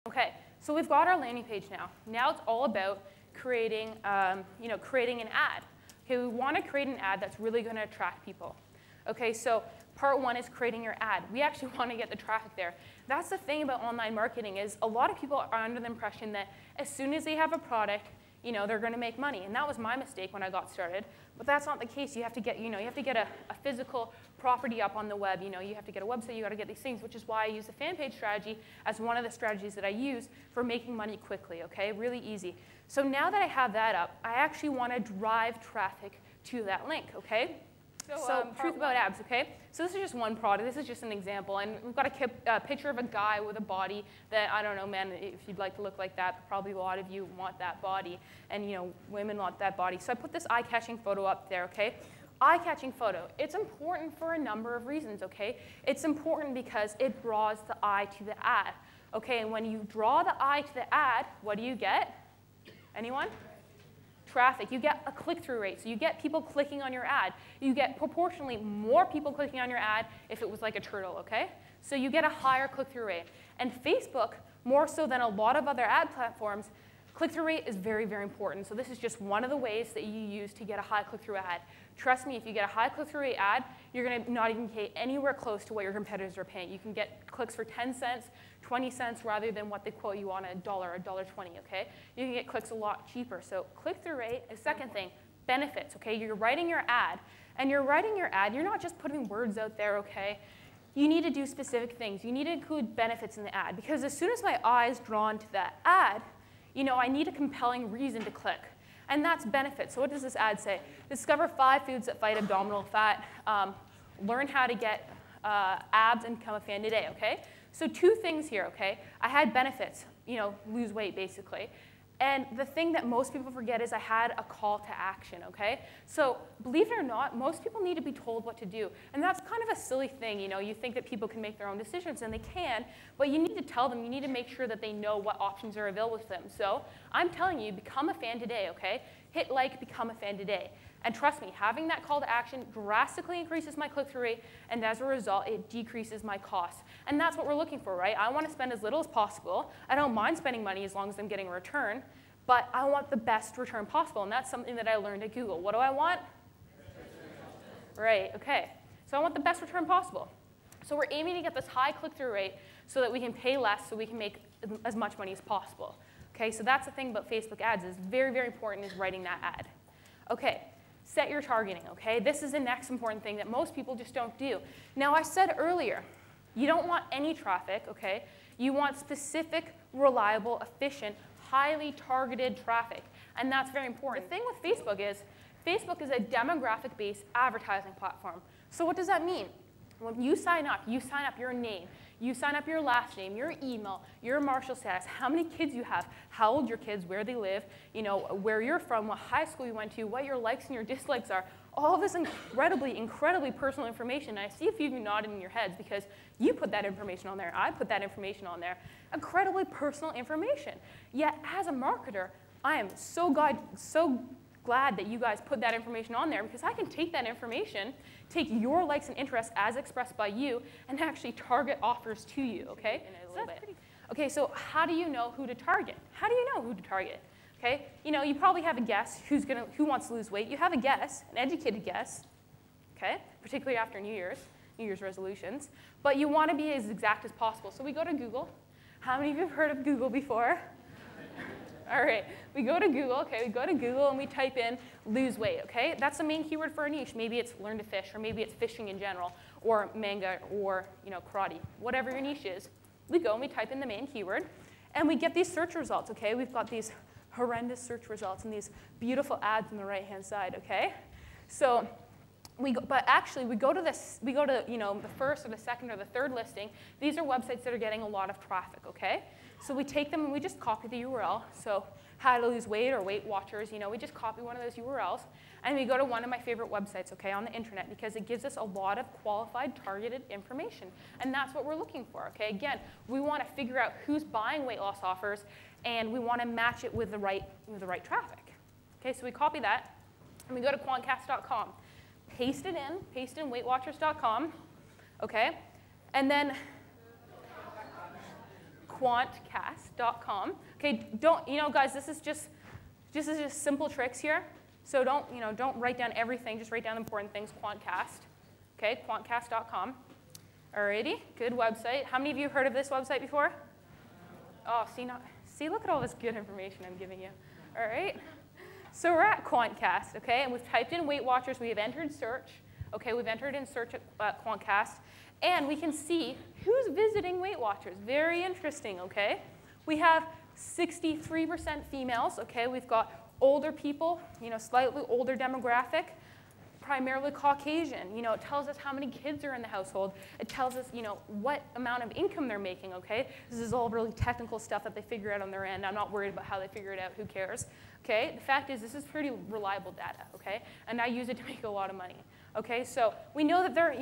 Okay, so we've got our landing page now. Now it's all about creating, creating an ad. Okay, we want to create an ad that's really going to attract people. Okay, so part one is creating your ad. We actually want to get the traffic there. That's the thing about online marketing is a lot of people are under the impression that as soon as they have a product, they're going to make money. And that was my mistake when I got started. But that's not the case. You have to get, a physical property up on the web. You have to get a website. You got to get these things, which is why I use the fan page strategy as one of the strategies that I use for making money quickly. Okay, really easy. So now that I have that up, I actually want to drive traffic to that link. Okay. So truth about abs, okay? So this is just one product. This is just an example. And we've got a picture of a guy with a body that, I don't know, man, if you'd like to look like that, probably a lot of you want that body. And, women want that body. So I put this eye-catching photo up there, okay? Eye-catching photo. It's important for a number of reasons, okay? It's important because it draws the eye to the ad, okay? And when you draw the eye to the ad, what do you get? Anyone? Traffic. You get a click-through rate. So you get people clicking on your ad. You get proportionally more people clicking on your ad if it was like a turtle, okay? So you get a higher click-through rate. And Facebook, more so than a lot of other ad platforms, click-through rate is very, very important. So this is just one of the ways that you use to get a high click-through ad. Trust me, if you get a high click-through rate ad, you're going to not even pay anywhere close to what your competitors are paying. You can get clicks for 10 cents, 20 cents, rather than what they quote you on $1, $1.20, okay? You can get clicks a lot cheaper. So click-through rate is second thing. Benefits, okay? You're writing your ad, and you're writing your ad. You're not just putting words out there, okay? You need to do specific things. You need to include benefits in the ad, because as soon as my eye is drawn to that ad, I need a compelling reason to click. And that's benefits. So what does this ad say? Discover 5 foods that fight abdominal fat. Learn how to get abs and become a fan today, okay? So 2 things here, okay? I had benefits, lose weight, basically. And the thing that most people forget is I had a call to action, okay? So believe it or not, most people need to be told what to do. And that's kind of a silly thing, You think that people can make their own decisions, and they can, but you need to tell them. You need to make sure that they know what options are available to them. So I'm telling you, become a fan today, okay? Hit like, become a fan today. And trust me, having that call to action drastically increases my click-through rate, and as a result, it decreases my costs. And that's what we're looking for, right? I want to spend as little as possible. I don't mind spending money as long as I'm getting a return, but I want the best return possible, and that's something that I learned at Google. What do I want? Right, okay. So I want the best return possible. So we're aiming to get this high click-through rate so that we can pay less so we can make as much money as possible. Okay, so that's the thing about Facebook ads is very, very important is writing that ad. Okay. Set your targeting, okay? This is the next important thing that most people just don't do. Now, I said earlier, you don't want any traffic, okay? You want specific, reliable, efficient, highly targeted traffic, and that's very important. The thing with Facebook is a demographic-based advertising platform. So what does that mean? When you sign up your name, you sign up your last name, your email, your marital status, how many kids you have, how old your kids, where they live, where you're from, what high school you went to, what your likes and your dislikes are. All of this incredibly, incredibly personal information. And I see a few of you nodding in your heads because you put that information on there. I put that information on there. Incredibly personal information. Yet as a marketer, I am so glad that you guys put that information on there because I can take that information, take your likes and interests as expressed by you, and actually target offers to you, okay? In a little bit. Okay, so how do you know who to target? How do you know who to target? Okay, you probably have a guess who wants to lose weight. You have a guess, an educated guess, okay? Particularly after New Year's resolutions. But you want to be as exact as possible. So we go to Google. How many of you have heard of Google before? All right, we go to Google, okay? We go to Google and we type in lose weight, okay? That's the main keyword for a niche. Maybe it's learn to fish, or maybe it's fishing in general, or manga, or karate, whatever your niche is. We go and we type in the main keyword, and we get these search results, okay? We've got these horrendous search results and these beautiful ads on the right-hand side, okay? So we go to the first or the second or the third listing. These are websites that are getting a lot of traffic, okay? So we take them and we just copy the URL. So how to lose weight or Weight Watchers, we just copy one of those URLs. And we go to one of my favorite websites, okay, on the internet, because it gives us a lot of qualified, targeted information. And that's what we're looking for, okay? Again, we want to figure out who's buying weight loss offers, and we want to match it with the right traffic. Okay, so we copy that, and we go to quantcast.com. Paste in weightwatchers.com, okay? And then quantcast.com. Okay, don't, guys, this is just simple tricks here. So don't write down everything, just write down the important things, quantcast. Okay, quantcast.com. Alrighty, good website. How many of you have heard of this website before? Oh, see, look at all this good information I'm giving you. All right, so we're at Quantcast, okay, and we've typed in Weight Watchers. We have entered search. Okay, we've entered in search at Quantcast, and we can see who's visiting Weight Watchers. Very interesting, okay? We have 63% females, okay? We've got older people, slightly older demographic, primarily Caucasian. It tells us how many kids are in the household. It tells us, what amount of income they're making, okay? This is all really technical stuff that they figure out on their end. I'm not worried about how they figure it out. Who cares? Okay? The fact is, this is pretty reliable data, okay? And I use it to make a lot of money. Okay? So we know that they're,